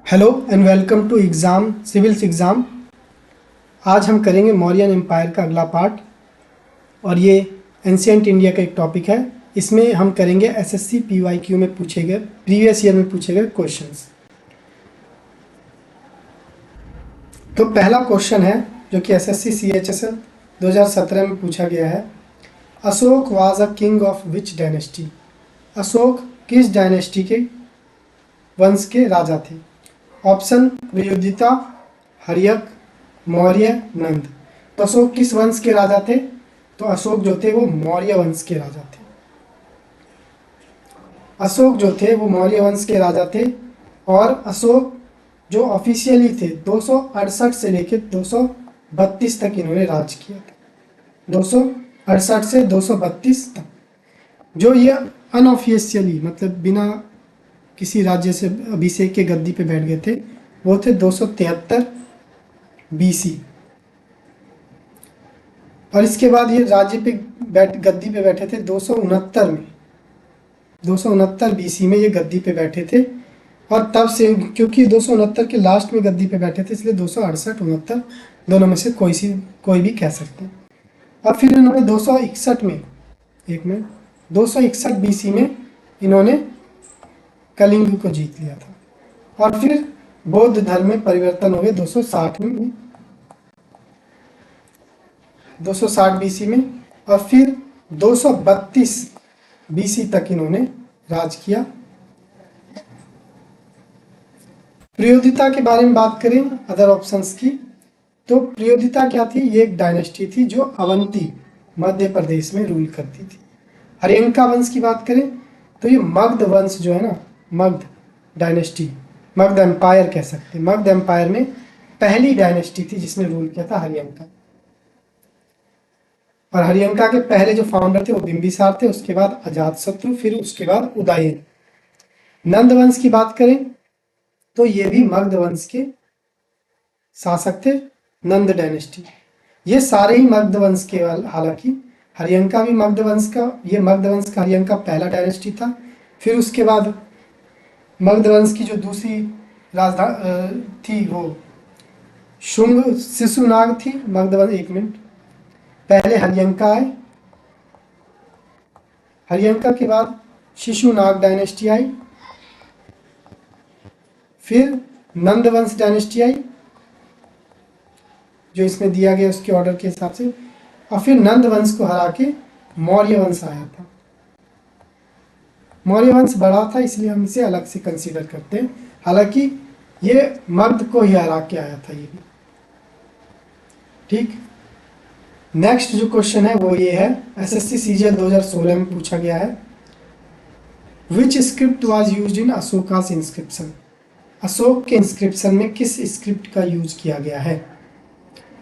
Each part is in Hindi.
Hello and welcome to exam civils exam. आज हम करेंगे मौर्यन एम्पायर का अगला पार्ट और ये एंशियंट इंडिया का एक टॉपिक है। इसमें हम करेंगे एसएससी पीवाईक्यू में पूछे गए प्रीवियस ईयर में पूछे गए क्वेश्चंस। तो पहला क्वेश्चन है जो कि एसएससी सीएचएसएल 2017 में पूछा गया है। Ashok was a king of which dynasty. Ashok किस डायनेस्टी के वंश के राजा थे? ऑप्शन वियुदिता, हर्यक, मौर्य, नंद। तो अशोक किस वंश के राजा थे? तो अशोक जो थे वो मौर्य वंश के राजा थे। अशोक जो थे वो मौर्य वंश के राजा थे और अशोक जो ऑफिशियली थे 268 से लेकर 232 तक इन्होंने राज किया था। 268 से 232 तक। जो ये अनऑफिशियली मतलब बिना किसी राज्य से अभिषेक के गद्दी पे बैठ गए थे वो थे 273 बीसी। और इसके बाद ये राज्य पे गद्दी पे बैठे थे 269 में। 269 बीसी में ये गद्दी पे बैठे थे और तब से क्योंकि 269 के लास्ट में गद्दी पे बैठे थे इसलिए 268 69 दोनों में से कोई भी कह सकते हैं। और फिर इन्होंने 261 में 261 बीसी में इन्होंने कलिंग को जीत लिया था और फिर बौद्ध धर्म में परिवर्तन हो गए 260 बीसी में और फिर 232 बीसी तक इन्होंने राज किया। प्रियोदिता के बारे में बात करें अदर ऑप्शंस की, तो प्रियोदिता क्या थी? ये एक डायनेस्टी थी जो अवंती मध्य प्रदेश में रूल करती थी। हरियंका वंश की बात करें तो ये मगध वंश जो है ना, मगध डायनेस्टी, मगध एम्पायर कह सकते हैं। मगध एम्पायर में पहली डायनेस्टी थी जिसने रूल किया था हरियंका। और हरियंका के पहले जो फाउंडर थे वो बिंबिसार थे, उसके बाद अजातशत्रु, फिर उसके बाद उदयन। नंद वंश की बात करें तो ये भी मगध वंश के शासक थे, नंद डायनेस्टी। ये सारे ही मगध वंश के, हालांकि हरियंका भी मगध वंश का, ये मगध वंश का हरियंका पहला डायनेस्टी था। फिर उसके बाद मगध वंश की जो दूसरी राजधानी थी वो शुंग शिशुनाग थी। मगध वंश, एक मिनट, पहले हरियंका आए, हरियंका के बाद शिशुनाग डायनेस्टी आई, फिर नंद वंश डायनेस्टी आई जो इसमें दिया गया उसके ऑर्डर के हिसाब से, और फिर नंद वंश को हरा के मौर्य वंश आया था। मौर्य वंश बड़ा था इसलिए हम इसे अलग से कंसीडर करते हैं, हालांकि ये मगध को ही हरा के आया था ये भी। ठीक, नेक्स्ट जो क्वेश्चन है वो ये है, एसएससी सीजीएल 2016 में पूछा गया है। Which script was used in Ashoka's inscription. Ashoka के इंस्क्रिप्शन में किस स्क्रिप्ट का यूज किया गया है?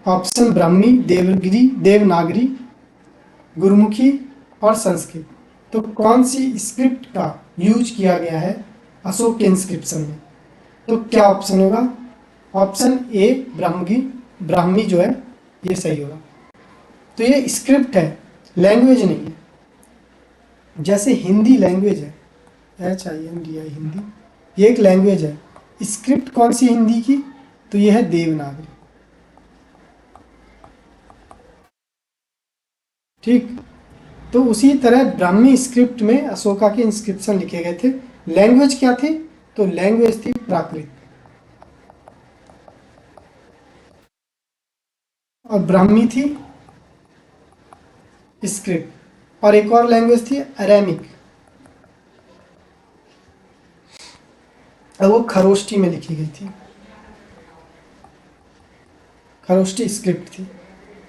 ऑप्शन ब्राह्मी, देवनागरी, गुरुमुखी और संस्कृत। तो कौन सी स्क्रिप्ट का यूज किया गया है अशोक के इंस्क्रिप्शन में? तो क्या ऑप्शन होगा? ऑप्शन ए ब्राह्मी जो है ये सही होगा। तो ये स्क्रिप्ट है, लैंग्वेज नहीं है। जैसे हिंदी लैंग्वेज है, HINDI हिंदी, ये एक लैंग्वेज है। स्क्रिप्ट कौन सी हिंदी की? तो ये है देवनागरी। ठीक, तो उसी तरह ब्राह्मी स्क्रिप्ट में अशोका के इंस्क्रिप्शन लिखे गए थे। लैंग्वेज क्या थी? तो लैंग्वेज थी प्राकृत और ब्राह्मी थी स्क्रिप्ट, और एक और लैंग्वेज थी अरेमिक, और वो खरोष्टी में लिखी गई थी, खरोष्टी स्क्रिप्ट थी।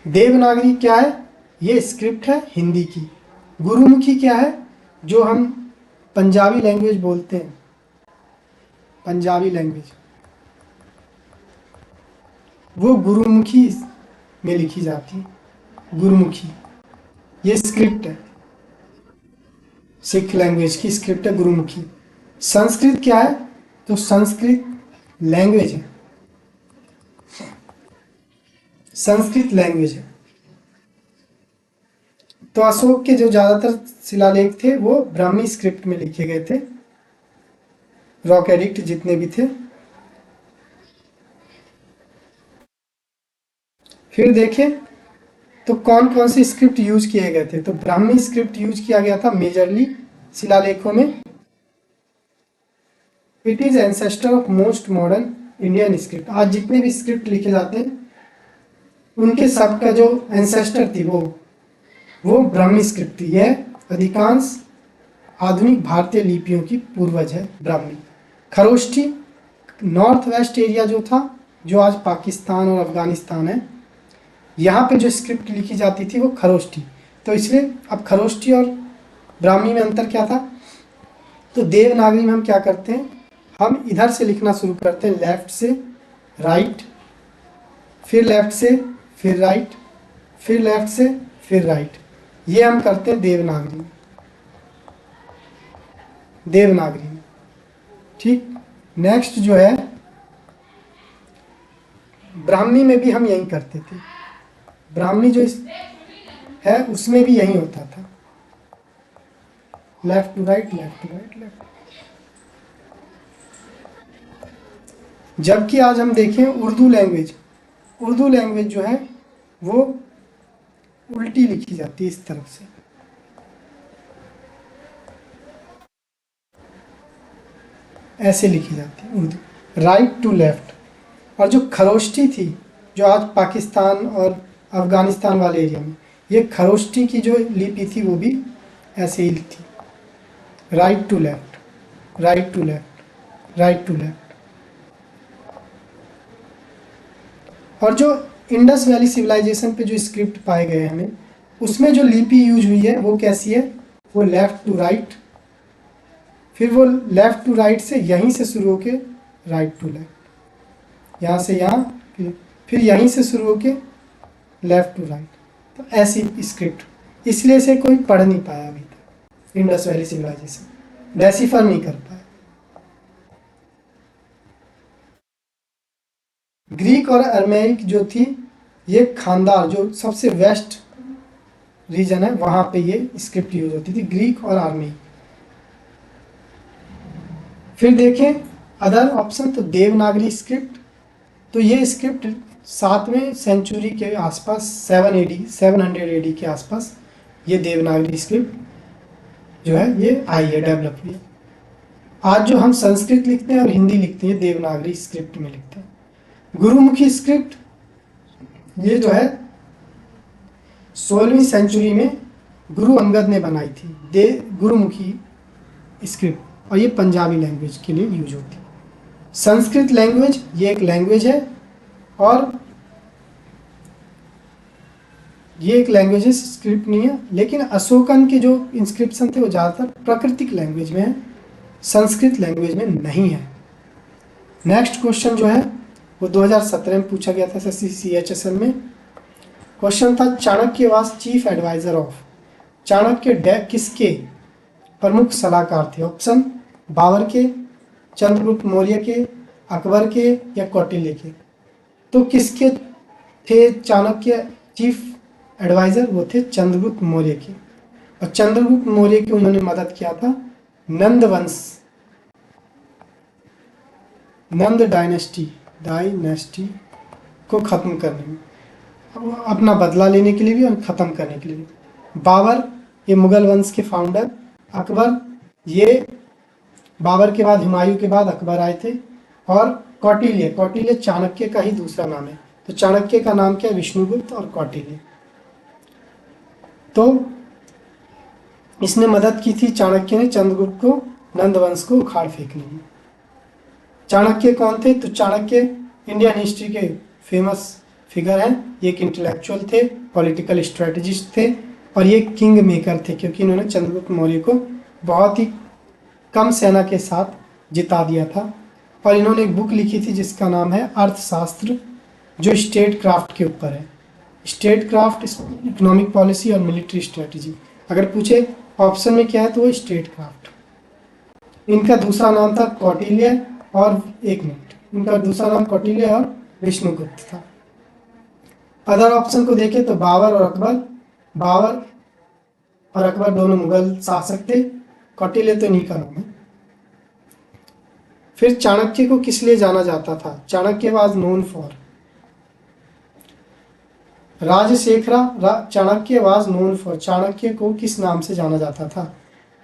देवनागरी क्या है? ये स्क्रिप्ट है हिंदी की। गुरुमुखी क्या है? जो हम पंजाबी लैंग्वेज बोलते हैं, पंजाबी लैंग्वेज, वो गुरुमुखी में लिखी जाती है। गुरुमुखी ये स्क्रिप्ट है, सिख लैंग्वेज की स्क्रिप्ट है गुरुमुखी। संस्कृत क्या है? तो संस्कृत लैंग्वेज है, संस्कृत लैंग्वेज है। तो अशोक के जो ज्यादातर शिलालेख थे वो ब्राह्मी स्क्रिप्ट में लिखे गए थे, रॉक एडिक्ट जितने भी थे फिर देखें तो कौन कौन से स्क्रिप्ट यूज किए गए थे। तो ब्राह्मी स्क्रिप्ट यूज किया गया था मेजरली शिलालेखों में। It is ancestor of most modern Indian script. आज जितने भी स्क्रिप्ट लिखे जाते हैं उनके सबका जो एंसेस्टर थी वो ब्राह्मी स्क्रिप्ट थी। यह अधिकांश आधुनिक भारतीय लिपियों की पूर्वज है Brahmi. Kharosthi north west area जो था, जो आज पाकिस्तान और अफगानिस्तान है, यहाँ पे जो स्क्रिप्ट लिखी जाती थी वो खरोष्ठी। तो इसलिए अब खरोष्ठी और ब्राह्मी में अंतर क्या था। तो देवनागरी में हम क्या करते हैं, हम इधर से लिखना शुरू करते हैं, लेफ्ट से राइट, फिर लेफ्ट से फिर राइट, फिर लेफ्ट से फिर राइट। ये हम करते हैं देवनागरी में, देवनागरी में। ठीक। नेक्स्ट जो है ब्राह्मी में भी हम यही करते थे। ब्राह्मी जो है उसमें भी यही होता था, left to right, left to right, left. जबकि आज हम देखें उर्दू लैंग्वेज, उर्दू लैंग्वेज जो है वो उल्टी लिखी जाती है, इस तरफ से। ऐसे लिखी जाती है उर्दू, राइट टू लेफ्ट। और जो खरोष्ठी थी, जो आज पाकिस्तान और अफगानिस्तान वाले एरिया में, ये खरोष्ठी की जो लिपि थी वो भी ऐसे ही थी, right to left, right to left, right to left. और जो इंडस वैली सिविलाइजेशन पे जो स्क्रिप्ट पाए गए हमें, उसमें जो लिपि यूज हुई है वो कैसी है, वो लेफ्ट टू राइट, फिर वो लेफ्ट टू राइट से यहीं से शुरू होके राइट टू लेफ्ट, यहाँ से यहाँ, फिर यहीं से शुरू होके लेफ्ट टू राइट। तो ऐसी स्क्रिप्ट, इसलिए से कोई पढ़ नहीं पाया अभी तक, इंडस वैली सिविलाइजेशन डेसिफर नहीं कर पाया। ग्रीक और अरमेनिक जो थी, ये खानदार जो सबसे वेस्ट रीजन है वहाँ पे ये स्क्रिप्ट यूज होती थी, ग्रीक और आर्मेनिक। फिर देखें अदर ऑप्शन, तो देवनागरी स्क्रिप्ट, तो ये स्क्रिप्ट 7वें सेंचुरी के आसपास, 700 एडी के आसपास ये देवनागरी स्क्रिप्ट जो है ये आई है, डेवलप हुई है। आज जो हम संस्कृत लिखते हैं और हिंदी लिखते हैं देवनागरी स्क्रिप्ट में लिखते हैं। गुरुमुखी स्क्रिप्ट ये जो है 16वीं सेंचुरी में गुरु अंगद ने बनाई थी, गुरुमुखी स्क्रिप्ट, और ये पंजाबी लैंग्वेज के लिए यूज होती है। संस्कृत लैंग्वेज ये एक लैंग्वेज है, और ये एक लैंग्वेज है, स्क्रिप्ट नहीं है। लेकिन अशोकन के जो इंस्क्रिप्शन थे वो ज़्यादातर प्राकृतिक लैंग्वेज में है, संस्कृत लैंग्वेज में नहीं है। नेक्स्ट क्वेश्चन जो है वो 2017 में पूछा गया था CHSL में। क्वेश्चन था Chanakya was chief advisor of, Chanakya किसके प्रमुख सलाहकार थे। ऑप्शन बाबर के, चंद्रगुप्त मौर्य के, अकबर के या कौटिल्य के। तो किसके थे चाणक्य चीफ एडवाइजर, वो थे चंद्रगुप्त मौर्य के। और चंद्रगुप्त मौर्य की उन्होंने मदद किया था नंद वंश, नंद डायनेस्टी को खत्म करने में, अपना बदला लेने के लिए भी और खत्म करने के लिए भी। बाबर ये मुगल वंश के फाउंडर, अकबर ये बाबर के बाद, हुमायूं के बाद अकबर आए थे। और कौटिल्य चाणक्य का ही दूसरा नाम है। तो चाणक्य का नाम क्या है, विष्णुगुप्त, और कौटिल्य। तो इसने मदद की थी चाणक्य ने चंद्रगुप्त को नंद वंश को उखाड़ फेंकने में। चाणक्य कौन थे, तो चाणक्य इंडियन हिस्ट्री के फेमस फिगर हैं। ये एक इंटेलेक्चुअल थे, पॉलिटिकल स्ट्रेटजिस्ट थे, और ये किंग मेकर थे, क्योंकि इन्होंने चंद्रगुप्त मौर्य को बहुत ही कम सेना के साथ जिता दिया था। और इन्होंने एक बुक लिखी थी जिसका नाम है अर्थशास्त्र, जो स्टेट क्राफ्ट के ऊपर है। स्टेट क्राफ्ट, इकोनॉमिक पॉलिसी और मिलिट्री स्ट्रेटजी। अगर पूछे ऑप्शन में क्या है तो वो स्टेट क्राफ्ट। इनका दूसरा नाम था कौटिल्य, और एक मिनट, इनका दूसरा नाम कौटिल्य और विष्णुगुप्त था। अदर ऑप्शन को देखें तो बाबर और अकबर दोनों मुगल शासक थे। कौटिल्य तो इन्हीं का नाम है। फिर चाणक्य को किस लिए जाना जाता था, Chanakya was known for. Chanakya was known for, Chanakya को किस नाम से जाना जाता था?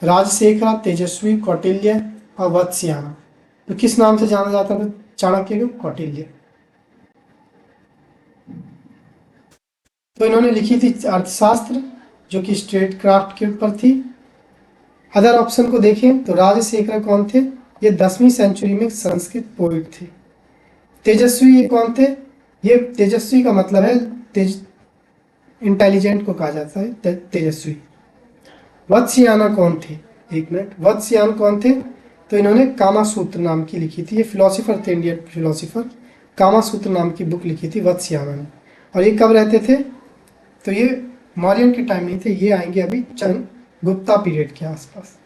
राजशेखरा, तेजस्वी, कौटिल्य और वत्स्याना। तो किस नाम से जाना जाता था चाणक्य को? कौटिल्य। तो इन्होंने लिखी थी अर्थशास्त्र, जो कि स्टेट क्राफ्ट के ऊपर थी। अदर ऑप्शन को देखें तो राजशेखर कौन थे? ये 10वीं सेंचुरी में संस्कृत पोइट थे। तेजस्वी ये कौन थे? ये तेजस्वी का मतलब है इंटेलिजेंट को कहा जाता है तेजस्वी। वत्स्याना कौन थे? एक मिनट, वत्स्यान कौन थे? तो इन्होंने कामासूत्र नाम की लिखी थी, ये फिलोसोफर थे, इंडियन फिलोसोफर। कामासूत्र नाम की बुक लिखी थी वत्स्याना ने। और ये कब रहते थे? तो ये मौर्यन के टाइम नहीं थे, ये आएंगे अभी गुप्ता पीरियड के आसपास।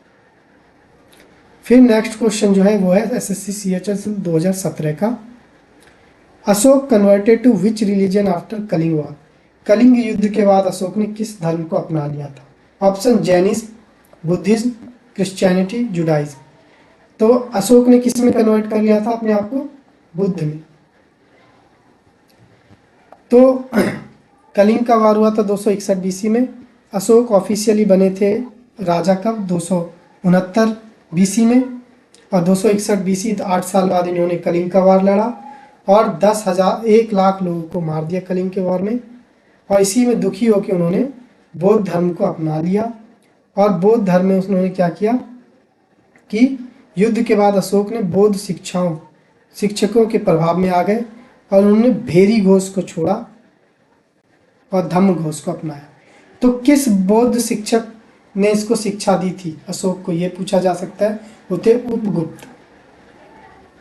फिर नेक्स्ट क्वेश्चन जो है वो है एसएससी सीएचएस 2017 का। Ashoka converted to which religion after Kalinga war? Kalinga युद्ध के बाद अशोक ने किस धर्म को अपना लिया था? Option Jainism, Buddhism, Christianity, Judaism. तो अशोक ने किस में कन्वर्ट कर लिया था अपने आप को? बुद्ध में। तो कलिंग का वार हुआ था 261 बीसी में। अशोक ऑफिशियली बने थे राजा कब? 269 बीसी में। और 261 बीसी 8 साल बाद इन्होंने कलिंग का वार लड़ा और 1 लाख लोगों को मार दिया कलिंग के वार में। और इसी में दुखी होकर उन्होंने बौद्ध धर्म को अपना लिया। और बौद्ध धर्म में उन्होंने क्या किया कि युद्ध के बाद अशोक ने बौद्ध शिक्षकों के प्रभाव में आ गए और उन्होंने भेरी घोष को छोड़ा और धम्म घोष को अपनाया। तो किस बौद्ध शिक्षक ने इसको शिक्षा दी थी अशोक को, ये पूछा जा सकता है। वो थे उपगुप्त।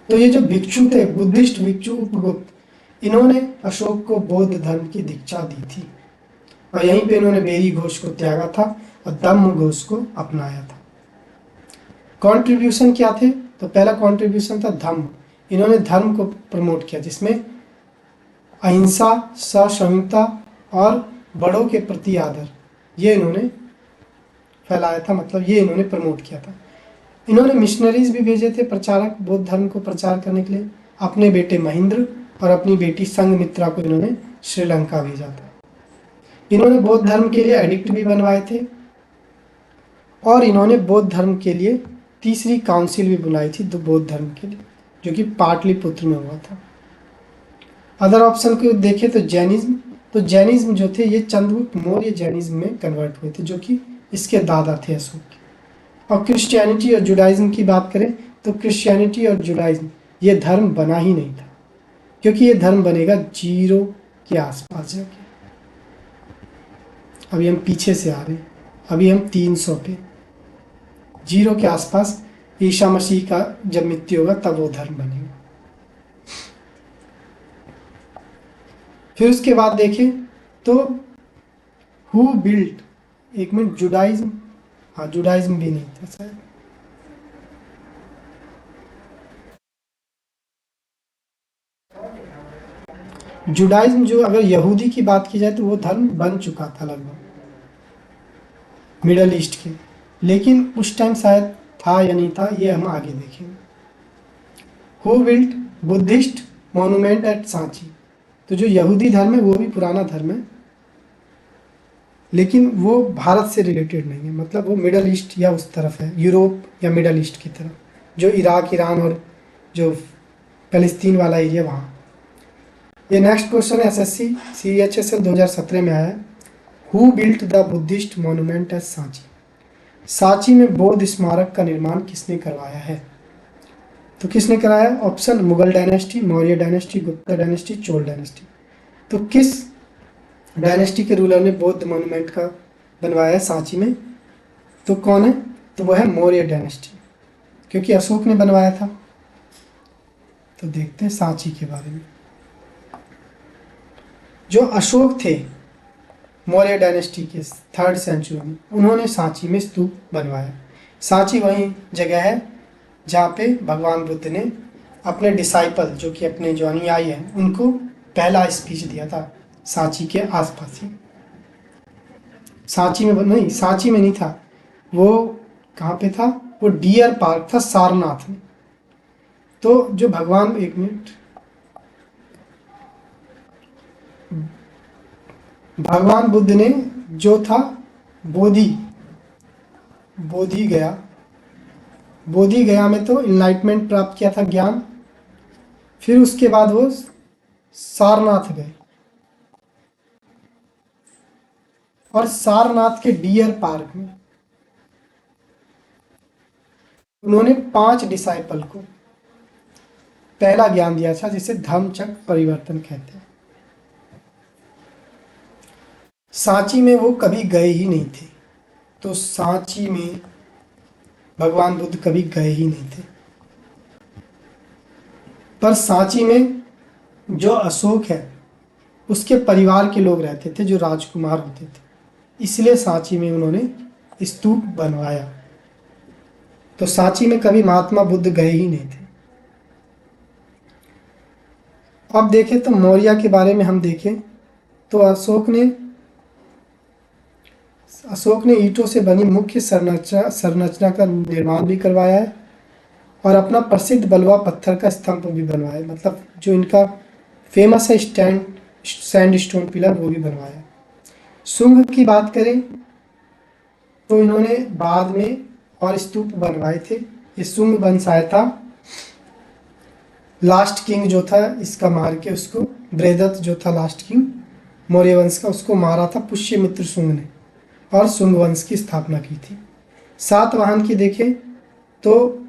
तो ये जो भिक्षु थे, बुद्धिस्ट भिक्षु उपगुप्त, इन्होंने अशोक को बौद्ध धर्म की दीक्षा दी थी और यहीं पे इन्होंने भेरी घोष को त्यागा था और धम्म घोष को अपनाया था। कंट्रीब्यूशन क्या थे? तो पहला कंट्रीब्यूशन था धम्म। इन्होंने धर्म को प्रमोट किया जिसमें अहिंसा, सहिष्णुता और बड़ों के प्रति आदर, ये इन्होंने फैलाया था, मतलब ये इन्होंने प्रमोट किया था। इन्होंने मिशनरीज भी भेजे थे, प्रचारक, बौद्ध धर्म को प्रचार करने के लिए। अपने बेटे महेंद्र और अपनी बेटी संघमित्रा को इन्होंने श्रीलंका भेजा था। इन्होंने बौद्ध धर्म के लिए एडिक्ट भी बनवाए थे और इन्होंने बौद्ध धर्म के लिए तीसरी काउंसिल भी बुलाई थी बौद्ध धर्म के लिए, जो कि पाटलिपुत्र में हुआ था। अदर ऑप्शन को देखें तो जैनिज्म। तो जैनिज्म जो थे ये चंद्रगुप्त मौर्य जैनिज्म में कन्वर्ट हुए थे, जो कि इसके दादा थे अशोक के। और क्रिश्चियनिटी और जुडाइज्म की बात करें तो क्रिश्चियनिटी और जुडाइज्म ये धर्म बना ही नहीं था, क्योंकि ये धर्म बनेगा 0 के आसपास जाके। अभी हम पीछे से आ रहे हैं, अभी हम 300 पे, 0 के आसपास ईसा मसीह का जब मृत्यु होगा तब वो धर्म बनेगा। फिर उसके बाद देखें तो हु बिल्ट, एक मिनट, जुडाइज्म, हाँ जुडाइज्म भी नहीं था शायद। जुडाइज्म जो अगर यहूदी की बात की जाए तो वो धर्म बन चुका था लगभग मिडल ईस्ट के, लेकिन उस टाइम शायद था या नहीं था, ये हम आगे देखेंगे। Who built Buddhist monument at Sanchi. तो जो यहूदी धर्म है वो भी पुराना धर्म है, लेकिन वो भारत से रिलेटेड नहीं है, मतलब वो मिडल ईस्ट या उस तरफ है, यूरोप या मिडल ईस्ट की तरफ, जो इराक, ईरान और जो फलस्तीन वाला एरिया वहाँ। ये नेक्स्ट क्वेश्चन है एसएससी सीएचएसएल 2017 में आया है। Who built the Buddhist monument at Sanchi. Sanchi में बौद्ध स्मारक का निर्माण किसने करवाया है? तो किसने कराया? Option Mughal dynasty, Maurya dynasty, Gupta dynasty, Chola dynasty. तो किस डायनेस्टी के रूलर ने बौद्ध मॉन्यूमेंट का बनवाया है सांची में? तो कौन है? तो वो है मौर्य डायनेस्टी, क्योंकि अशोक ने बनवाया था। तो देखते हैं सांची के बारे में। जो अशोक थे मौर्य डायनेस्टी के 3rd सेंचुरी में, उन्होंने सांची में स्तूप बनवाया। सांची वही जगह है जहाँ पे भगवान बुद्ध ने अपने डिसाइपल, जो कि अपने जो अनुयायी हैं, उनको पहला स्पीच दिया था। सांची के आसपास ही, सांची में नहीं, सांची में नहीं था वो, कहाँ पे था वो? डियर पार्क था सारनाथ में। तो जो भगवान, एक मिनट, भगवान बुद्ध ने जो था बोधि बोधि गया में तो इनलाइटमेंट प्राप्त किया था, ज्ञान। फिर उसके बाद वो सारनाथ गए और सारनाथ के डियर पार्क में उन्होंने 5 डिसाइपल को पहला ज्ञान दिया था, जिसे धम्मचक्र परिवर्तन कहते हैं। सांची में वो कभी गए ही नहीं थे, तो सांची में भगवान बुद्ध कभी गए ही नहीं थे। पर सांची में जो अशोक है उसके परिवार के लोग रहते थे, जो राजकुमार होते थे, इसलिए सांची में उन्होंने स्तूप बनवाया। तो सांची में कभी महात्मा बुद्ध गए ही नहीं थे। अब देखें तो मौर्य के बारे में हम देखें तो अशोक ने ईंटों से बनी मुख्य संरचना का निर्माण भी करवाया है और अपना प्रसिद्ध बलुआ पत्थर का स्तंभ भी बनवाया है। मतलब जो इनका फेमस है सैंडस्टोन पिलर, वो भी बनवाया है। शुंग की बात करें तो इन्होंने बाद में और स्तूप बनवाए थे। ये शुंग वंशाय था, लास्ट किंग जो था इसका मार के उसको, बृहदत्त जो था लास्ट किंग मौर्य वंश का, उसको मारा था पुष्यमित्र शुंग ने और शुंग वंश की स्थापना की थी। सातवाहन की देखें तो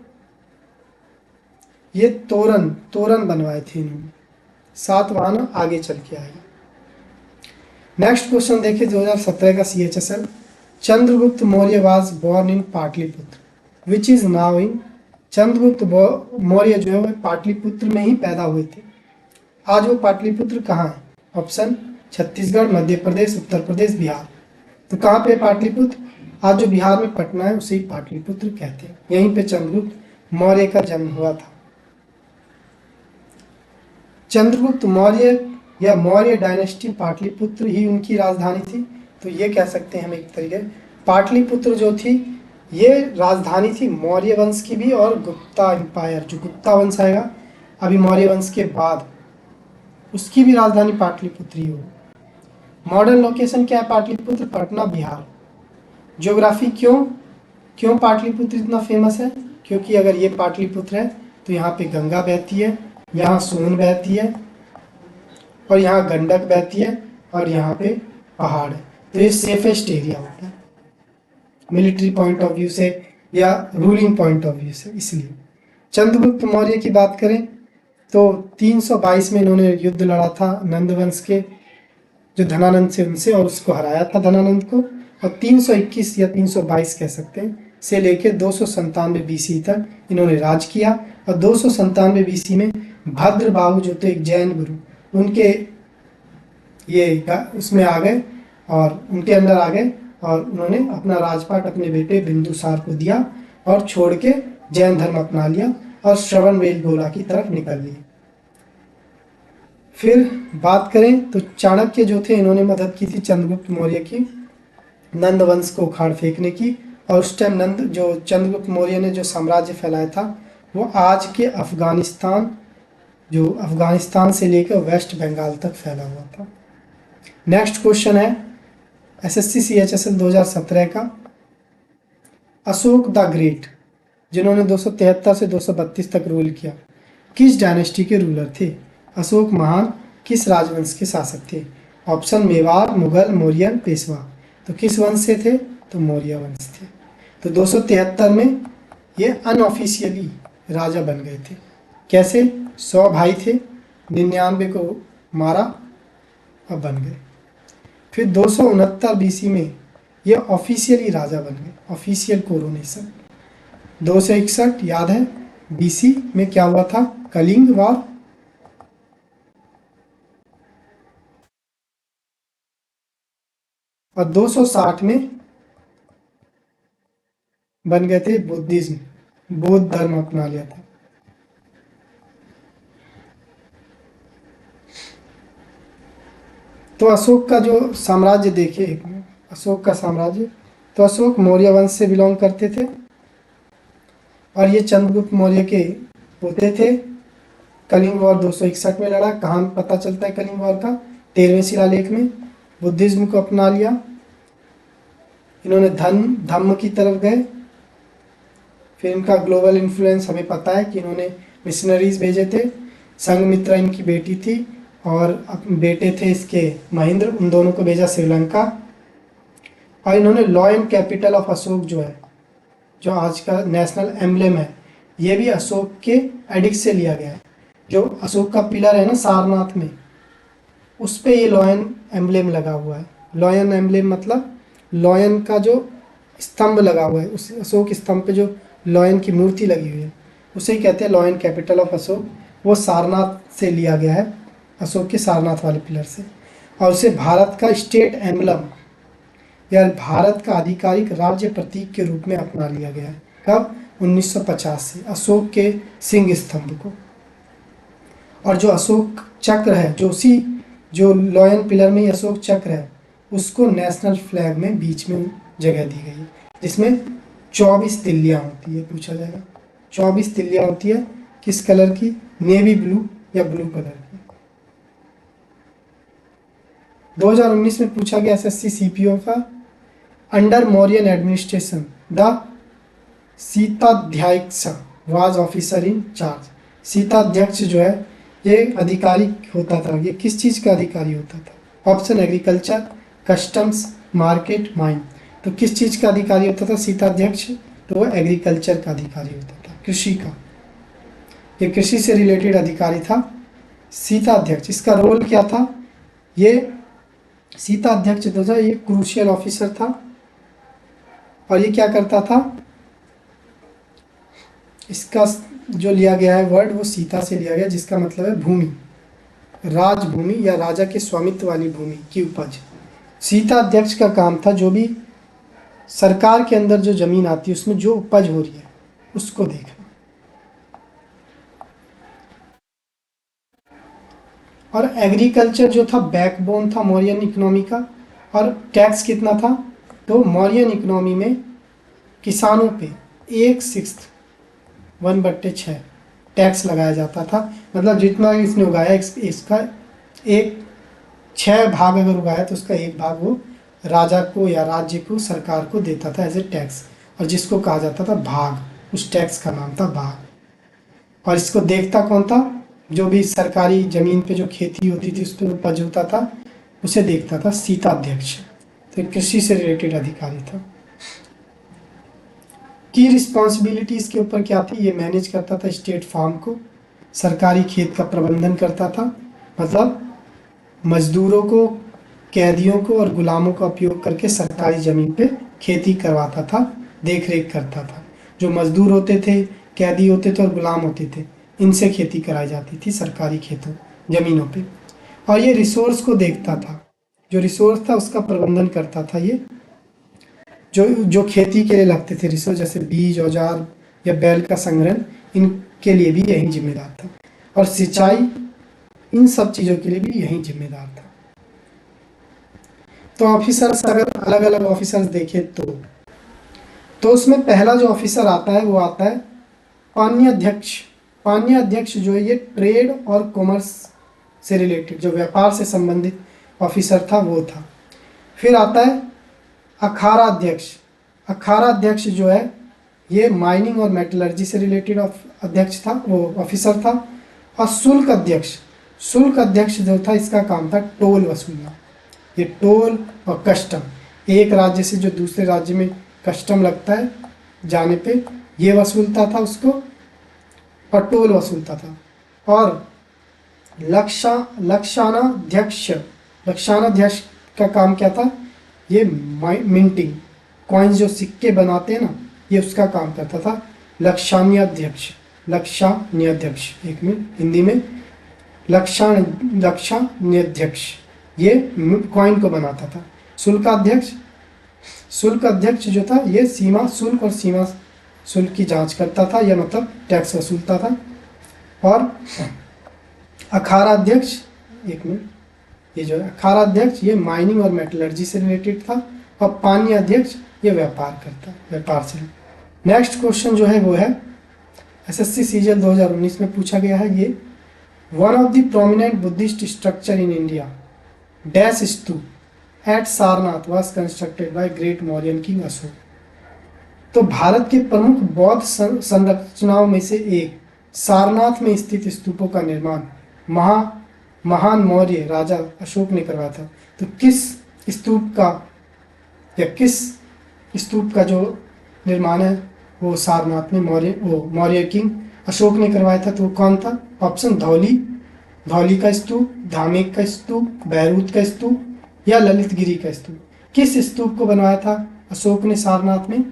ये तोरण बनवाए थे इन्होंने। सातवाहन आगे चल के आएगा। नेक्स्ट क्वेश्चन देखिए 2017 का CHSL। Chandragupta Maurya was born in Pataliputra which is now in. Chandragupta Maurya जो है वो पाटलिपुत्र में ही पैदा हुए थे। आज वो पाटलिपुत्र कहाँ है? ऑप्शन छत्तीसगढ़, मध्य प्रदेश, उत्तर प्रदेश, बिहार। तो कहाँ पे पाटलिपुत्र? आज जो बिहार में पटना है उसे ही पाटलिपुत्र कहते हैं। यहीं पे चंद्रगुप्त मौर्य का जन्म हुआ था। चंद्रगुप्त मौर्य या मौर्य डायनेस्टी पाटलिपुत्र ही उनकी राजधानी थी। तो ये कह सकते हैं हम एक तरीके, पाटलिपुत्र जो थी ये राजधानी थी मौर्य वंश की भी, और गुप्ता एम्पायर जो गुप्ता वंश आएगा अभी मौर्य वंश के बाद, उसकी भी राजधानी पाटलिपुत्र ही हो। मॉडर्न लोकेशन क्या है पाटलिपुत्र? पटना, बिहार। ज्योग्राफी क्यों पाटलिपुत्र इतना फेमस है? क्योंकि अगर ये पाटलिपुत्र है तो यहाँ पे गंगा बहती है, यहाँ सोन बहती है और यहाँ गंडक बहती है और यहाँ पे पहाड़ है। तो ये सेफेस्ट एरिया होता है मिलिट्री पॉइंट ऑफ व्यू से या रूलिंग पॉइंट ऑफ व्यू से। इसलिए चंद्रगुप्त मौर्य की बात करें तो 322 में इन्होंने युद्ध लड़ा था नंद वंश के जो धनानंद से उनसे, और उसको हराया था धनानंद को। और 321 या 322 कह सकते हैं से लेकर 297 BC तक इन्होंने राज किया। और 297 BC में भद्रबाहु जो तो एक जैन गुरु, उनके ये उसमें आ गए और उनके अंदर आ गए और उन्होंने अपना राजपाट अपने बेटे बिंदुसार को दिया और छोड़ के जैन धर्म अपना लिया और श्रवणबेलगोला की तरफ निकल लिए। फिर बात करें तो चाणक्य जो थे इन्होंने मदद की थी चंद्रगुप्त मौर्य की नंद वंश को उखाड़ फेंकने की। और उस टाइम जो चंद्रगुप्त मौर्य ने जो साम्राज्य फैलाया था वो आज के अफगानिस्तान से लेकर वेस्ट बंगाल तक फैला हुआ था। नेक्स्ट क्वेश्चन है SSC CHSL 2017 का। अशोक द ग्रेट जिन्होंने 273 से 232 तक रूल किया, किस डायनेस्टी के रूलर थे? अशोक महान किस राजवंश के शासक थे? ऑप्शन मेवाड़, मुगल, मौर्यन, पेशवा। तो किस वंश से थे? तो मौर्य वंश थे। तो 273 में ये अनऑफिशियली राजा बन गए थे। कैसे? 100 भाई थे, 99 को मारा और बन गए। फिर 269 BC में ये ऑफिशियली राजा बन गए, ऑफिशियल कोरोनेशन। 261 याद है BC में क्या हुआ था? कलिंग वॉर। और 260 में बन गए थे बुद्धिज्म, बौद्ध धर्म अपना लिया था। तो अशोक का जो साम्राज्य देखिए, अशोक का साम्राज्य, तो अशोक मौर्य वंश से बिलोंग करते थे और ये चंद्रगुप्त मौर्य के पोते थे। कलिंग वॉर 261 में लड़ा। कहाँ पता चलता है कलिंग वॉर का? 13वें शिलालेख में। बुद्धिज्म को अपना लिया, इन्होंने धम्म की तरफ गए। फिर इनका ग्लोबल इन्फ्लुएंस हमें पता है कि इन्होंने मिशनरीज भेजे थे। संघमित्रा इनकी बेटी थी और बेटे थे इसके महेंद्र, उन दोनों को भेजा श्रीलंका। और इन्होंने law and capital of Ashok जो है, जो आज का नेशनल एम्बलेम है, ये भी अशोक के एडिक्ट से लिया गया है। जो अशोक का पिलर है ना सारनाथ में, उस पे ये लॉयन एम्बलेम लगा हुआ है। लॉयन एम्बलेम मतलब लॉयन का जो स्तंभ लगा हुआ है, उस अशोक स्तंभ पे जो लॉयन की मूर्ति लगी हुई है, उसे ही कहते हैं लॉयन कैपिटल ऑफ अशोक। वो सारनाथ से लिया गया है, अशोक के सारनाथ वाले पिलर से। और उसे भारत का स्टेट एम्बलम या भारत का आधिकारिक राज्य प्रतीक के रूप में अपना लिया गया है। कब? 1950 से, अशोक के सिंह स्तंभ को। और जो अशोक चक्र है, जो लॉयन पिलर में अशोक चक्र है, उसको नेशनल फ्लैग में बीच में जगह दी गई है, जिसमें 24 तिल्लियाँ होती है। पूछा जाएगा 24 तिल्लियाँ होती है, किस कलर की? नेवी ब्लू या ब्लू कलर की। 2019 में पूछा गया एसएससी सीपीओ का, under Mauryan administration the Sitadhyaksha was officer in charge. Sitadhyaksha जो है ये अधिकारी होता था। ये किस चीज़ का अधिकारी होता था? Option agriculture, customs, market, mine. तो किस चीज़ का अधिकारी होता था सीताध्यक्ष? तो वो एग्रीकल्चर का अधिकारी होता था, कृषि का। ये कृषि से रिलेटेड अधिकारी था सीताध्यक्ष। इसका रोल क्या था? ये सीताध्यक्ष जो था ये क्रूशियल ऑफिसर था। और ये क्या करता था? इसका जो लिया गया है वर्ड, वो सीता से लिया गया, जिसका मतलब है भूमि, राजभूमि या राजा के स्वामित्व वाली भूमि की उपज। सीता अध्यक्ष का काम था जो भी सरकार के अंदर जो जमीन आती है उसमें जो उपज हो रही है उसको देखना। और एग्रीकल्चर जो था बैकबोन था मौर्यन इकोनॉमी का। और टैक्स कितना था? तो मौर्यन इकोनॉमी में किसानों पे 1/6 1/6 टैक्स लगाया जाता था। मतलब जितना इसने उगाया इसका 6 भाग अगर उगाया तो उसका 1 भाग वो राजा को या राज्य को, सरकार को देता था एज ए टैक्स। और जिसको कहा जाता था भाग, उस टैक्स का नाम था भाग। और इसको देखता कौन था? जो भी सरकारी जमीन पे जो खेती होती थी उस पर उपज होता था, उसे देखता था सीता अध्यक्ष। तो कृषि से रिलेटेड अधिकारी था। की रिस्पॉन्सिबिलिटी इसके ऊपर क्या थी? ये मैनेज करता था स्टेट फार्म को, सरकारी खेत का प्रबंधन करता था। मतलब मजदूरों को, कैदियों को और गुलामों का उपयोग करके सरकारी ज़मीन पे खेती करवाता था, देख रेख करता था। जो मजदूर होते थे, कैदी होते थे और गुलाम होते थे, इनसे खेती कराई जाती थी सरकारी खेतों ज़मीनों पे। और ये रिसोर्स को देखता था, जो रिसोर्स था उसका प्रबंधन करता था। ये जो खेती के लिए लगते थे रिसोर्स, जैसे बीज, औजार या बैल का संग्रहण, इनके लिए भी यही जिम्मेदार था। और सिंचाई, इन सब चीज़ों के लिए भी यही जिम्मेदार था। तो ऑफिसर्स अगर अलग अलग ऑफिसर्स देखें तो उसमें पहला जो ऑफिसर आता है वो आता है पान्य अध्यक्ष। पान्य अध्यक्ष जो है ये ट्रेड और कॉमर्स से रिलेटेड, जो व्यापार से संबंधित ऑफिसर था वो था। फिर आता है अखाड़ा अध्यक्ष। अखाड़ा अध्यक्ष जो है ये माइनिंग और मेटलर्जी से रिलेटेड अध्यक्ष था, वो ऑफिसर था। और शुल्क अध्यक्ष, शुल्क अध्यक्ष जो था इसका काम था टोल वसूलना। ये टोल और कस्टम, एक राज्य से जो दूसरे राज्य में कस्टम लगता है जाने पे, ये वसूलता था उसको, और टोल वसूलता था। और लक्षानाध्यक्ष, लक्षानाध्यक्ष का काम क्या था? ये मिंटिंग, कॉइन्स जो सिक्के बनाते हैं ना, ये उसका काम करता था। लक्षान्याध्यक्ष, लक्षान्याध्यक्ष, एक मिनट, हिंदी में लक्षान्याध्यक्ष, ये कॉइन को बनाता था। शुल्काध्यक्ष, शुल्क अध्यक्ष जो था ये सीमा शुल्क और सीमा शुल्क की जांच करता था, या मतलब टैक्स वसूलता था। और अखाड़ा अध्यक्ष, एक मिनट, ये जो है अखाड़ा अध्यक्ष ये माइनिंग और मेटलर्जी से रिलेटेड था। और पान्य अध्यक्ष ये व्यापार करता है, व्यापार से। नेक्स्ट क्वेश्चन जो है वो है एसएससी सीजीएल 2019 में पूछा गया है ये, one of the prominent Buddhist structure in India dash stupa at Sarnath was constructed by great Mauryan king Ashoka. तो भारत के प्रमुख बौद्ध संरचनाओं में से एक सारनाथ में स्थित स्तूपों का निर्माण महान मौर्य राजा अशोक ने करवाया था। तो किस स्तूप का या किस स्तूप का जो निर्माण है वो सारनाथ में मौर्य किंग अशोक ने करवाया था। तो वो कौन था? ऑप्शन धौली का स्तूप, धामेक का स्तूप, बहरूद का स्तूप या ललितगिरी का स्तूप। किस स्तूप को बनवाया था अशोक ने सारनाथ में?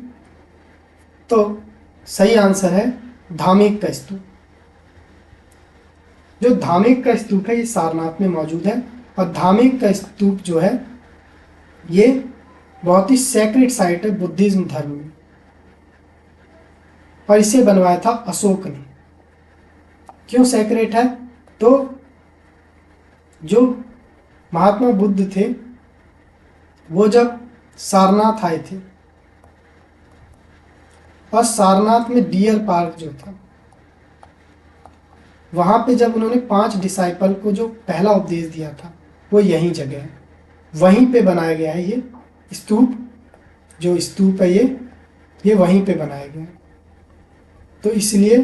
तो सही आंसर है धामेक का स्तूप। जो धामेक का स्तूप है ये सारनाथ में मौजूद है और धामेक का स्तूप जो है ये बहुत ही सैक्रेड साइट है बुद्धिज्म धर्म में और इसे बनवाया था अशोक ने। क्यों सैक्रेड है? तो जो महात्मा बुद्ध थे वो जब सारनाथ आए थे और सारनाथ में डियर पार्क जो था वहां पे जब उन्होंने 5 डिसाइपल को जो पहला उपदेश दिया था वो यही जगह है, वहीं पे बनाया गया है ये स्तूप। जो स्तूप है ये वहीं पे बनाया गया है। तो इसलिए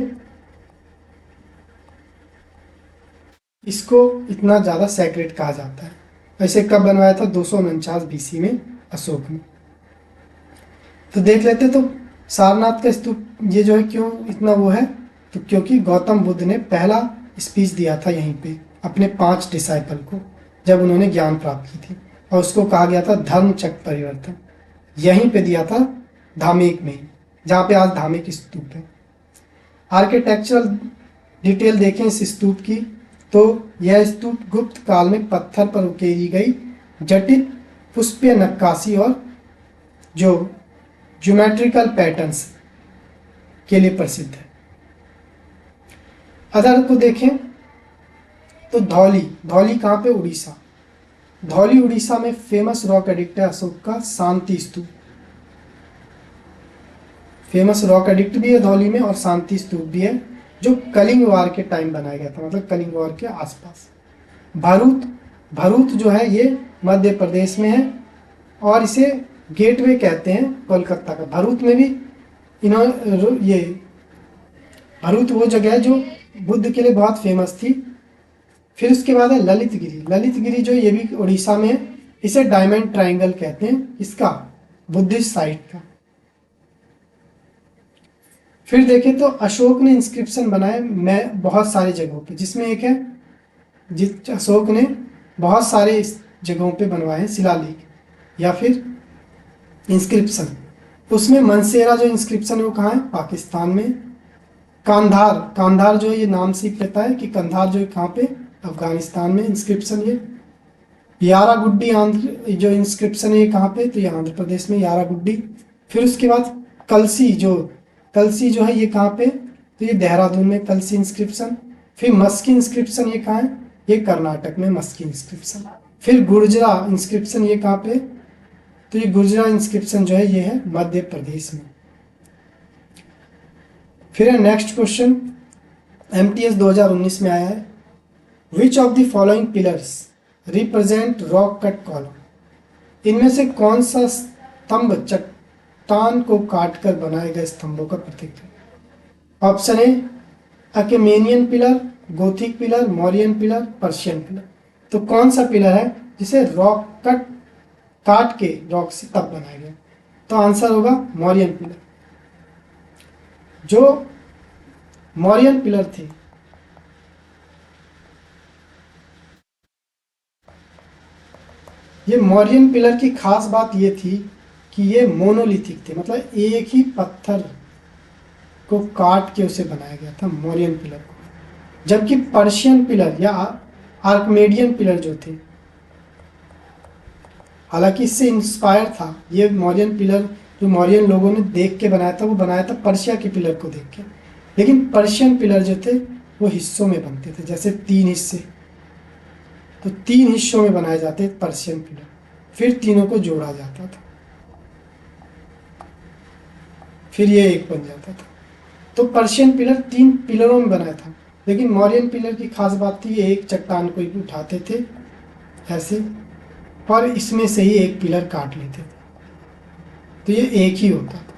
इसको इतना ज़्यादा सैक्रेड कहा जाता है। ऐसे कब बनवाया था? 249 BC में अशोक ने। तो देख लेते तो सारनाथ का स्तूप ये जो है क्यों इतना वो है? तो क्योंकि गौतम बुद्ध ने पहला स्पीच दिया था यहीं पे अपने 5 डिसाइपल को जब उन्होंने ज्ञान प्राप्त की थी और उसको कहा गया था धर्म चक्र परिवर्तन। यहीं पे दिया था धामेक में, जहाँ पे आज धामेक स्तूप है। आर्किटेक्चरल डिटेल देखें इस स्तूप की तो यह स्तूप गुप्त काल में पत्थर पर उकेरी गई जटिल पुष्पीय नक्काशी और जो ज्योमेट्रिकल पैटर्न्स के लिए प्रसिद्ध है। अदर को देखें तो धौली कहाँ पे? उड़ीसा। धौली उड़ीसा में फेमस रॉक एडिक्ट है अशोक का शांति स्तूप। फेमस रॉक एडिक्ट भी है धौली में और शांति स्तूप भी है जो कलिंग वार के टाइम बनाया गया था, मतलब कलिंग वार के आसपास। भरूच जो है ये मध्य प्रदेश में है और इसे गेटवे कहते हैं कोलकाता का। भरूच में भी ये भरूच वो जगह है जो बुद्ध के लिए बहुत फेमस थी। फिर उसके बाद है ललितगिरी जो ये भी उड़ीसा में है। इसे डायमंड ट्राइंगल कहते हैं, इसका बुद्धिस्ट साइट का। फिर देखें तो अशोक ने इंस्क्रिप्शन बनाए मैं बहुत सारी जगहों पे, जिसमें एक है जिस अशोक ने बहुत सारे जगहों पे बनवाए हैं शिलालेख या फिर इंस्क्रिप्शन। उसमें मनसेरा जो इंस्क्रिप्शन है वो कहाँ है? पाकिस्तान में। कांधार जो है ये नाम से ही कहता है कि कंधार जो है कहाँ पे? अफगानिस्तान में इंस्क्रिप्शन ये। यारागुड्डी आंध्र जो इंस्क्रिप्शन है ये कहाँ पे? तो ये आंध्र प्रदेश में यारागुड्डी। फिर उसके बाद कलसी जो है ये कहाँ पे? तो ये देहरादून में कलसी इंस्क्रिप्शन। फिर मस्की इंस्क्रिप्शन ये कहाँ है? ये कर्नाटक में मस्की इंस्क्रिप्शन। फिर गुर्जरा इंस्क्रिप्शन ये कहाँ पे? तो ये गुर्जरा इंस्क्रिप्शन जो है ये है मध्य प्रदेश में। फिर है नेक्स्ट क्वेश्चन, MTS 2019 में आया है, विच of the following pillars represent rock cut column? इनमें से कौन सा स्तंभ चट्टान को काटकर बनाए गए स्तंभों का प्रतीक है? Option A Achaemenian pillar, Gothic pillar, Mauryan pillar, Persian pillar. तो कौन सा पिलर है जिसे रॉक कट काट के रॉक से तब बनाया गया? तो आंसर होगा मौर्यन पिलर। जो मौर्यन पिलर थे ये मौर्यन पिलर की खास बात ये थी कि ये मोनोलिथिक थे, मतलब एक ही पत्थर को काट के उसे बनाया गया था मौर्यन पिलर को। जबकि पर्शियन पिलर या आर्कमेडियन पिलर जो थे, हालांकि इससे इंस्पायर था ये मौर्यन पिलर, जो मौर्यन लोगों ने देख के बनाया था वो बनाया था पर्शिया के पिलर को देख के। लेकिन पर्शियन पिलर जो थे वो हिस्सों में बनते थे, जैसे 3 हिस्से, तो 3 हिस्सों में बनाए जाते पर्शियन पिलर, फिर तीनों को जोड़ा जाता था, फिर ये एक बन जाता था। तो पर्शियन पिलर 3 पिलरों में बनाया था। लेकिन मौर्यन पिलर की खास बात थी ये एक चट्टान को ही उठाते थे ऐसे और इसमें से ही एक पिलर काट लेते थे, तो ये एक ही होता था,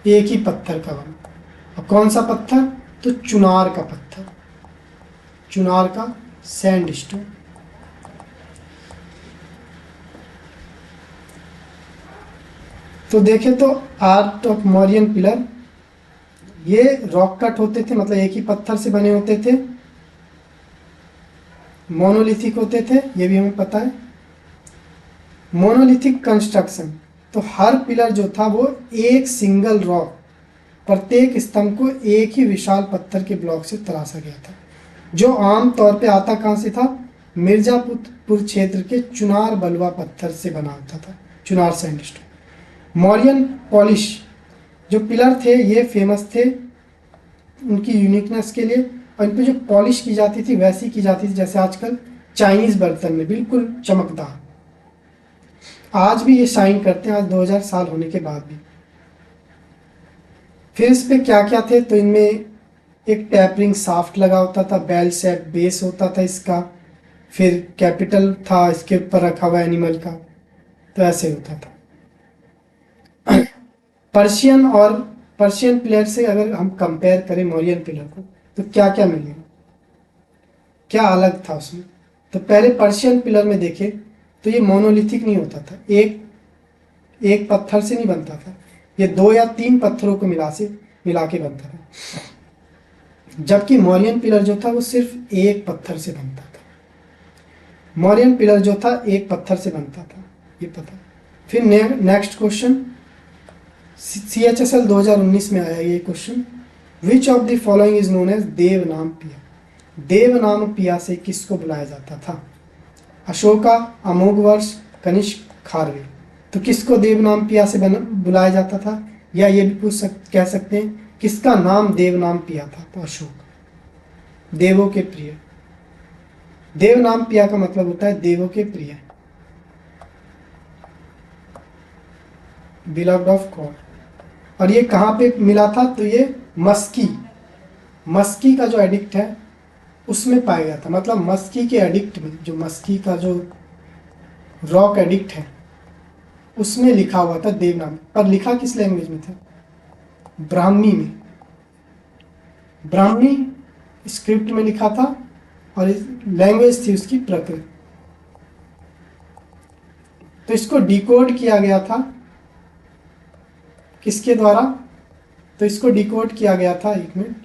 एक ही पत्थर का बना। और कौन सा पत्थर? तो चुनार का पत्थर, चुनार का सैंडस्टोन। तो देखें तो आर्ट ऑफ मौर्यन पिलर, ये रॉक कट होते थे, मतलब एक ही पत्थर से बने होते थे, मोनोलिथिक होते थे, ये भी हमें पता है। मोनोलिथिक कंस्ट्रक्शन, तो हर पिलर जो था वो एक सिंगल रॉक, प्रत्येक स्तंभ को एक ही विशाल पत्थर के ब्लॉक से तराशा गया था, जो आम तौर पे आता कहाँ से था? मिर्जापुर क्षेत्र के चुनार बलुआ पत्थर से बना होता था, चुनार सैंडस्टोन। मौर्यन पॉलिश जो पिलर थे ये फेमस थे उनकी यूनिकनेस के लिए, और इन पर जो पॉलिश की जाती थी वैसी की जाती थी जैसे आजकल चाइनीज बर्तन में, बिल्कुल चमकदार। आज भी ये शाइन करते हैं, आज 2000 साल होने के बाद भी। फिर इस पे क्या क्या थे? तो इनमें एक टैपरिंग साफ्ट लगा होता था, बेल शेप बेस होता था इसका, फिर कैपिटल था इसके ऊपर रखा हुआ एनिमल का, तो ऐसे होता था। पर्शियन पिलर से अगर हम कंपेयर करें मौर्यन पिलर को, तो क्या क्या मिलेगा, क्या अलग था उसमें? तो पहले पर्शियन पिलर में देखें तो ये मोनोलिथिक नहीं होता था, एक पत्थर से नहीं बनता था, ये 2 या 3 पत्थरों को मिला के बनता था। जबकि मौर्यन पिलर जो था वो सिर्फ एक पत्थर से बनता था, मौर्यन पिलर जो था एक पत्थर से बनता था, ये पता। फिर नेक्स्ट क्वेश्चन, CHSL 2019 में आया ये question, which of the following is known as Devanampiya? देवनाम पिया से किसको बुलाया जाता था? अशोका, अमोघवर्ष, कनिष्क, खारवेल। तो किसको देवनाम पिया से बुलाया जाता था? या ये भी कह सकते हैं किसका नाम देवनाम पिया था? तो अशोक, देवों के प्रिय। देवनाम पिया का मतलब होता है देवों के प्रिय, बिलव्ड ऑफ गॉड। और ये कहाँ पे मिला था? तो ये मस्की का जो एडिक्ट है उसमें पाया गया था, मतलब मस्की के एडिक्ट में, जो मस्की का जो रॉक एडिक्ट है उसमें लिखा हुआ था देवनाम। पर लिखा किस लैंग्वेज में था? ब्राह्मी में, ब्राह्मी स्क्रिप्ट में लिखा था, और लैंग्वेज थी उसकी प्राकृत। तो इसको डिकोड किया गया था किसके द्वारा? तो इसको डिकोड किया गया था, एक मिनट,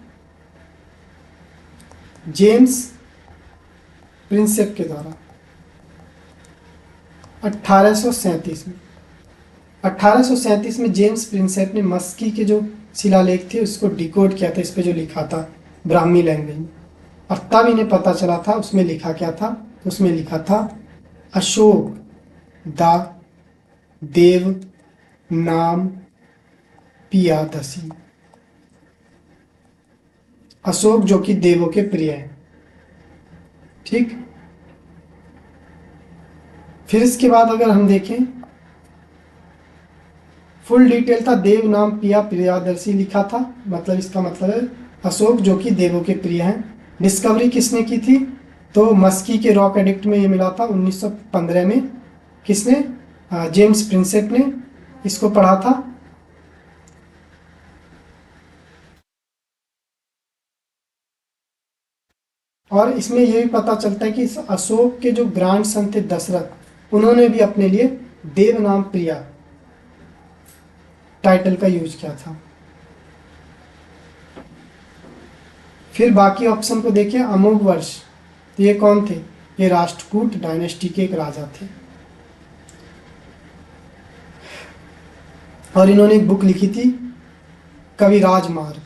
जेम्स प्रिंसेप के द्वारा 1837 में। 1837 में जेम्स प्रिंसेप ने मस्की के जो शिलालेख थे उसको डिकोड किया था, इस पे जो लिखा था ब्राह्मी लैंग्वेज में। और तब इन्हें पता चला था उसमें लिखा क्या था? तो उसमें लिखा था अशोक द देव नाम पियादसी, अशोक जो कि देवों के प्रिय है। ठीक, फिर इसके बाद अगर हम देखें, फुल डिटेल था देव नाम पिया प्रियादर्शी लिखा था, मतलब इसका मतलब है अशोक जो कि देवों के प्रिय हैं। डिस्कवरी किसने की थी? तो मस्की के रॉक एडिक्ट में ये मिला था 1915 में। किसने? जेम्स प्रिंसेप ने इसको पढ़ा था। और इसमें यह भी पता चलता है कि इस अशोक के जो ग्रैंड सन थे दशरथ, उन्होंने भी अपने लिए देव नाम प्रिया टाइटल का यूज किया था। फिर बाकी ऑप्शन को देखिए, अमोघवर्ष, तो ये कौन थे? ये राष्ट्रकूट डायनेस्टी के एक राजा थे, और इन्होंने एक बुक लिखी थी कविराज मार्ग।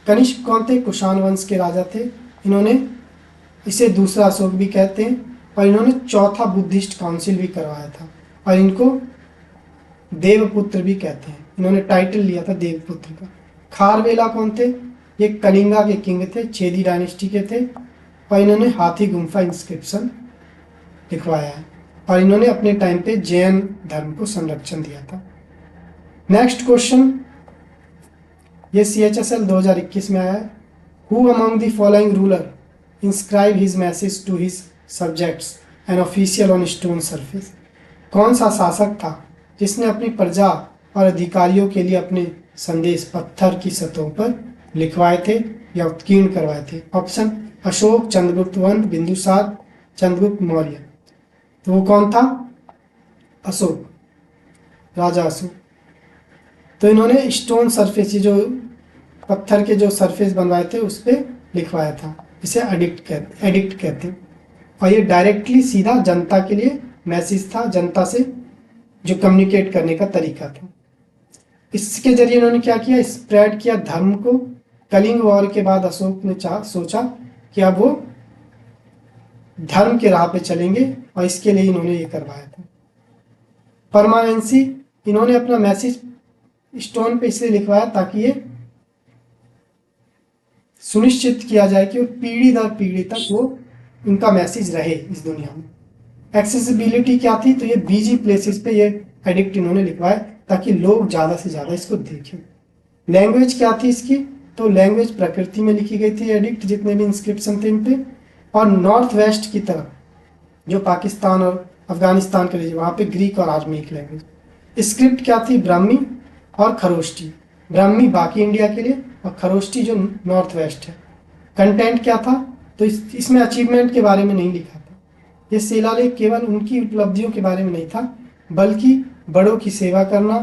कनिष्क कौन थे? कुषाण वंश के राजा थे, इन्होंने, इसे दूसरा अशोक भी कहते हैं, और इन्होंने चौथा बुद्धिस्ट काउंसिल भी करवाया था, और इनको देवपुत्र भी कहते हैं, इन्होंने टाइटल लिया था देवपुत्र का। खारवेला कौन थे? ये कलिंगा के किंग थे, छेदी डायनेस्टी के थे, और इन्होंने हाथी गुम्फा इंस्क्रिप्शन लिखवाया है, और इन्होंने अपने टाइम पे जैन धर्म को संरक्षण दिया था। नेक्स्ट क्वेश्चन, ये CHSL 2021 में आया है। Who among the following ruler inscribe his message to his subjects? An official on stone surface. कौन सा शासक था जिसने अपनी प्रजा और अधिकारियों के लिए अपने संदेश पत्थर की सतहों पर लिखवाए थे या उत्कीर्ण करवाए थे? ऑप्शन अशोक, चंद्रगुप्त वंश, बिंदुसार, चंद्रगुप्त मौर्य। तो वो कौन था? अशोक, राजा अशोक। तो इन्होंने स्टोन सरफेस, ये जो पत्थर के जो सरफेस बनवाए थे उस पर लिखवाया था। इसे एडिक्ट कहते हैं। और ये डायरेक्टली सीधा जनता के लिए मैसेज था, जनता से जो कम्युनिकेट करने का तरीका था। इसके जरिए इन्होंने क्या किया? स्प्रेड किया धर्म को। कलिंग वॉर के बाद अशोक ने सोचा कि अब वो धर्म के राह पे चलेंगे और इसके लिए इन्होंने ये करवाया था। परमानेंसी, इन्होंने अपना मैसेज स्टोन पे इसलिए लिखवाया ताकि ये सुनिश्चित किया जाए कि पीढ़ी दर पीढ़ी तक वो उनका मैसेज रहे इस दुनिया में। एक्सेसिबिलिटी क्या थी? तो ये बिजी प्लेसेस पे ये एडिक्ट इन्होंने लिखवाया ताकि लोग ज़्यादा से ज़्यादा इसको देखें। लैंग्वेज क्या थी इसकी? तो लैंग्वेज प्रकृति में लिखी गई थी एडिक्ट, जितने भी इंस्क्रिप्शन थे इन पे। और नॉर्थ वेस्ट की तरफ जो पाकिस्तान और अफगानिस्तान के लिए वहाँ पे ग्रीक और आर्मेनिक लैंग्वेज। स्क्रिप्ट क्या थी? ब्राह्मी और खरोष्टी। ब्राह्मी बाकी इंडिया के लिए और खरोष्टी जो नॉर्थ वेस्ट है। कंटेंट क्या था? तो इसमें अचीवमेंट के बारे में नहीं लिखा था। ये शिलालेख केवल उनकी उपलब्धियों के बारे में नहीं था, बल्कि बड़ों की सेवा करना,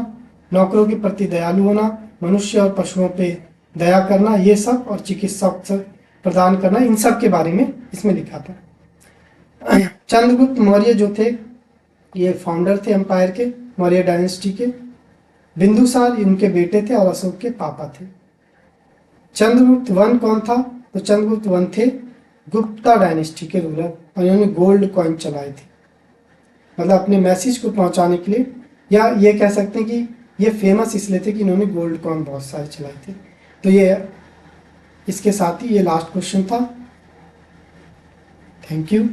नौकरों के प्रति दयालु होना, मनुष्य और पशुओं पे दया करना, ये सब, और चिकित्सा प्रदान करना, इन सब के बारे में इसमें लिखा था। चंद्रगुप्त मौर्य जो थे ये फाउंडर थे एम्पायर के, मौर्य डायनेस्टी के। बिंदुसार इनके बेटे थे और अशोक के पापा थे। चंद्रगुप्त वन कौन था? तो चंद्रगुप्त वन थे गुप्ता डायनेस्टी के रूलर और इन्होंने गोल्ड कॉइन चलाए थे, मतलब अपने मैसेज को पहुंचाने के लिए। या ये कह सकते हैं कि ये फेमस इसलिए थे कि इन्होंने गोल्ड कॉइन बहुत सारे चलाए थे। तो ये इसके साथ ही ये लास्ट क्वेश्चन था। Thank you.